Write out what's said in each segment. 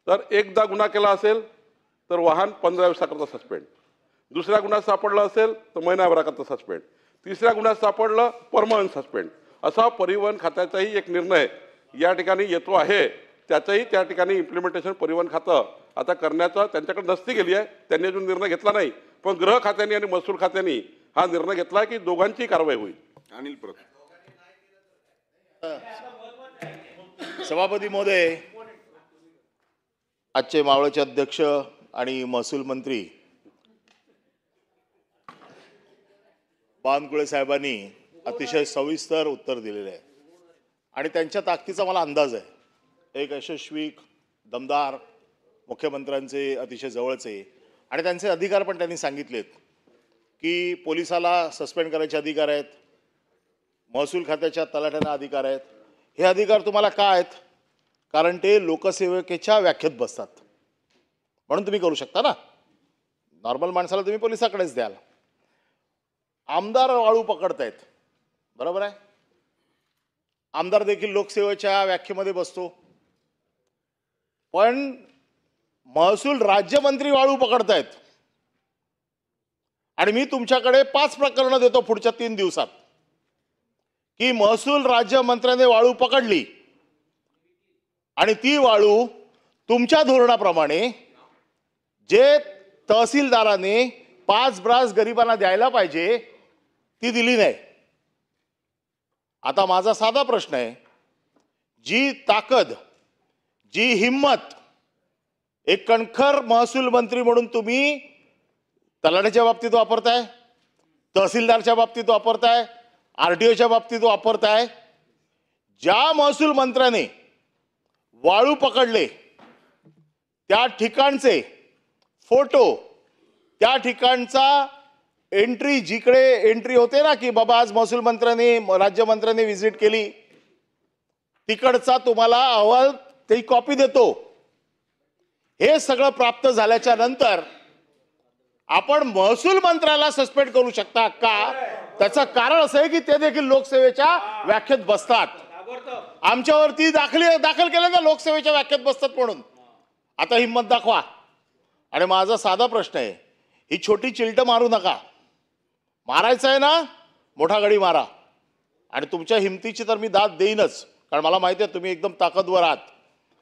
तर एकदा गुन्हा केला असेल तर वाहन 15 दिवसाकरता सस्पेंड, दुसऱ्या गुन्ह्यात सापडलं असेल तर महिनाभराकरता सस्पेंड, तिसऱ्या गुन्ह्यात सापडलं परमनंट सस्पेंड, असा परिवहन खात्याचाही एक निर्णय या ठिकाणी येतो आहे. त्याचंही त्या ठिकाणी इम्प्लिमेंटेशन परिवहन खातं आता करण्याचं त्यांच्याकडे नसती गेली आहे, त्यांनी अजून निर्णय घेतला नाही. पण गृह खात्याने आणि महसूल खात्याने हा निर्णय घेतला की दोघांची कारवाई होईल. अनिल परब. सभापती महोदय, आजचे मावळचे अध्यक्ष आणि महसूल मंत्री बावनकुळे साहेबांनी अतिशय सविस्तर उत्तर दिलेले आहे आणि त्यांच्या ताकदीचा मला अंदाज आहे. एक यशस्वी दमदार मुख्यमंत्र्यांचे अतिशय जवळचे आणि त्यांचे अधिकार पण त्यांनी सांगितलेत की पोलिसाला सस्पेंड करायचे अधिकार आहेत, महसूल खात्याच्या तलाठ्यांना अधिकार आहेत. हे अधिकार तुम्हाला का आहेत? कारण ते लोकसेवकेच्या व्याख्येत बसतात म्हणून तुम्ही करू शकता ना. नॉर्मल माणसाला तुम्ही पोलिसाकडेच द्याल. आमदार वाळू पकडतायत, बरोबर आहे. आमदार देखील लोकसेवेच्या व्याख्येमध्ये बसतो, पण महसूल राज्यमंत्री वाळू पकडतायत आणि मी तुमच्याकडे 5 प्रकरणं देतो पुढच्या 3 दिवसात की महसूल राज्यमंत्र्याने वाळू पकडली आणि ती वाळू तुमच्या धोरणाप्रमाणे जे तहसीलदाराने 5 ब्रास गरिबांना द्यायला पाहिजे ती दिली नाही. आता माझा साधा प्रश्न आहे, जी ताकद, जी हिम्मत एक कणखर महसूल मंत्री म्हणून तुम्ही तलाठ्याच्या बाबतीत वापरताय, तहसीलदारच्या बाबतीत वापरताय, आरटीओच्या बाबतीत वापरताय, ज्या महसूल मंत्र्याने वाळू पकडले त्या ठिकाणचे फोटो, त्या ठिकाणचा एंट्री, जिकडे एंट्री होते ना की बाबा आज महसूल मंत्र्यांनी राज्यमंत्र्यांनी व्हिजिट केली, तिकडचा तुम्हाला अहवाल ती कॉपी देतो. हे सगळं प्राप्त झाल्याच्या नंतर आपण महसूल मंत्र्याला सस्पेंड करू शकता का? त्याचं कारण असं आहे की ते देखील लोकसेवेच्या व्याख्येत बसतात. आमच्यावरती दाखल केलं ना लोकसेवेच्या व्याख्येत बसतात म्हणून. आता हिम्मत दाखवा. आणि माझा साधा प्रश्न आहे, ही छोटी चिलट मारू नका. मारायचं आहे ना, मोठा गडी मारा. आणि तुमच्या हिमतीची तर मी दाद देईनच, कारण मला माहिती आहे तुम्ही एकदम ताकदवर आहात.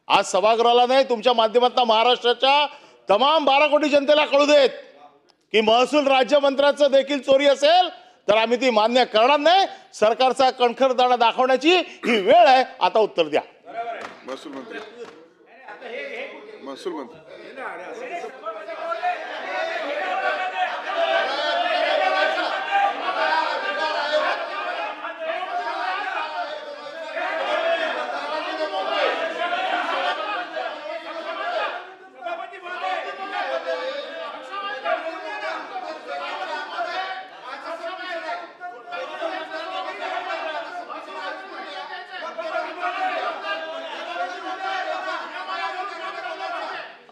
आज सभागृहाला नाही, तुमच्या माध्यमातून महाराष्ट्राच्या तमाम 12 कोटी जनतेला कळू देत की महसूल राज्यमंत्र्याचं देखील चोरी असेल तर आम्ही ती मान्य करणार नाही. सरकारचा कणखरपणा दाखवण्याची ही वेळ आहे. आता उत्तर द्या. महसूल मंत्री. महसूल मंत्री.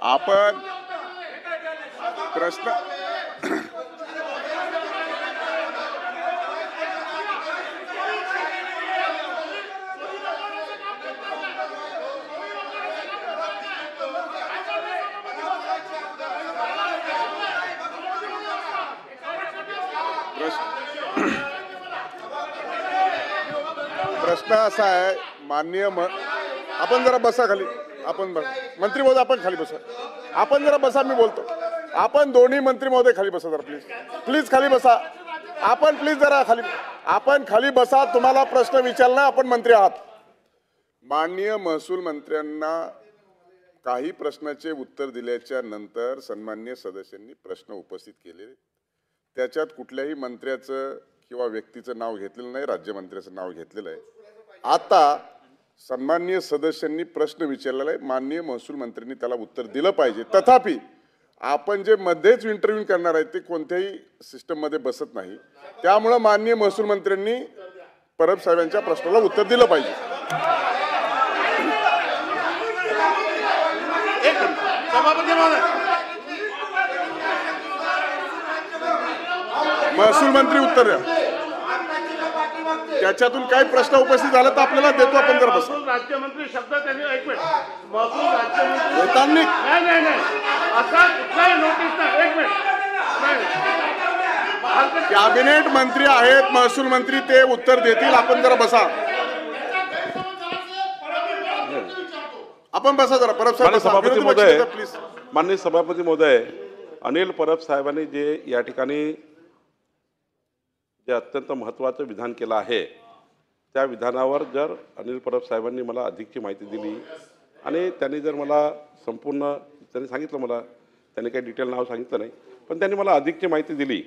आपण प्रश्न प्रश्न असा आहे, माननीय आपण जरा बसा खाली. आपण मंत्री महोदय आपण खाली बसा. आपण जरा बसा, मी बोलतो. आपण दोन्ही मंत्री महोदय खाली बसा जरा प्लीज. प्लीज खाली बसा. आपण प्लीज जरा खाली, आपण खाली बसा. तुम्हाला प्रश्न विचारला, आपण मंत्री आहात. माननीय महसूल मंत्र्यांना काही प्रश्नाचे उत्तर दिल्याच्या नंतर सन्माननीय सदस्यांनी प्रश्न उपस्थित केले. त्याच्यात कुठल्याही मंत्र्याचं किंवा व्यक्तीचं नाव घेतलेलं नाही, राज्यमंत्र्याचं नाव घेतलेलं आहे. आता सन्माननीय सदस्यांनी प्रश्न विचारलेला आहे, माननीय महसूल मंत्र्यांनी त्याला उत्तर दिलं पाहिजे. तथापि आपण जे मध्येच इंटरव्ह्यू करणार आहे ते कोणत्याही सिस्टममध्ये बसत नाही. त्यामुळे माननीय महसूल मंत्र्यांनी परब साहेबांच्या प्रश्नाला उत्तर दिलं पाहिजे. महसूल मंत्री उत्तर द्या. त्याच्यातून काही प्रश्न उपस्थित झाला तर आपल्याला देतो आपण जरा बसा. महसूल राज्यमंत्री शब्द त्यांनी एक मिनिट महसूल राज्यमंत्री देताना नाही असा कुठलाही नोटीस नाही. एक मिनिट कॅबिनेट मंत्री आहेत, महसूल मंत्री, ते उत्तर देतील. आपण जरा बसा, आपण बसा जरा. परब साहेब माननीय बसा. सभापती विरोधी महोदय, पक्षनेता प्लीज. माननीय सभापती महोदय, अनिल परब साहेबांनी जे या ठिकाणी जे अत्यंत महत्त्वाचं विधान केलं आहे त्या विधानावर जर अनिल परब साहेबांनी मला अधिकची माहिती दिली आणि त्यांनी जर मला संपूर्ण त्यांनी सांगितलं, मला त्यांनी काही डिटेल नाव सांगितलं नाही, पण त्यांनी मला अधिकची माहिती दिली